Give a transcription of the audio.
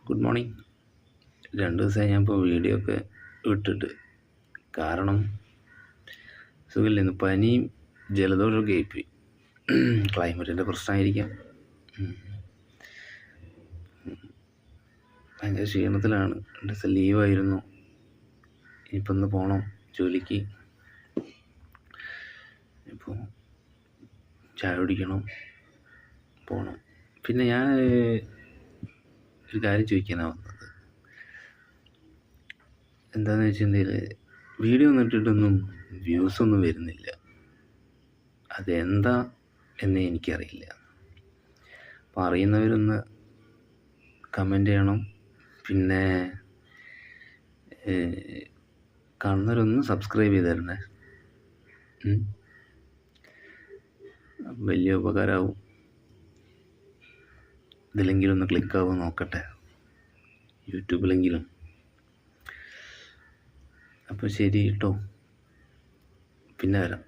Good morning. 2 ദിവസമായി ഞാനിപ്പോൾ video ഒക്കെ ഇട്ടിട്ട്. കാരണം സുഖമില്ലായിരുന്നു. പനിയും ജലദോഷമൊക്കെ ആയിപ്പോയി. ക്ലൈമറ്റിൻ്റെ പ്രശ്നമായിരിക്കാം. ഭയങ്കര ക്ഷീണത്തിലാണ്. 2 ദിവസം ലീവായിരുന്നു. ഇനിയിപ്പോൾ ഇന്ന് പോകണം ജോലിക്ക്. ഇപ്പോൾ ചായ കുടിക്കണം, പോകണം. പിന്നെ ഞാൻ ഒരു കാര്യം ചോദിക്കാനാണ് വന്നത്. എന്താണെന്ന് വെച്ചിട്ടുണ്ടെങ്കിൽ വീഡിയോ ഒന്നും ഇട്ടിട്ടൊന്നും വ്യൂസൊന്നും വരുന്നില്ല. അതെന്താ എന്ന് എനിക്കറിയില്ല. അപ്പോൾ അറിയുന്നവരൊന്ന് കമൻറ്റ് ചെയ്യണം. പിന്നെ കാണുന്നവരൊന്ന് സബ്സ്ക്രൈബ് ചെയ്ത് തരണേ. വലിയ ഉപകാരമാവും. ഇതിലെങ്കിലും ഒന്ന് ക്ലിക്കാവും നോക്കട്ടെ, യൂട്യൂബിലെങ്കിലും. അപ്പോൾ ശരി കേട്ടോ, പിന്നെ വരാം.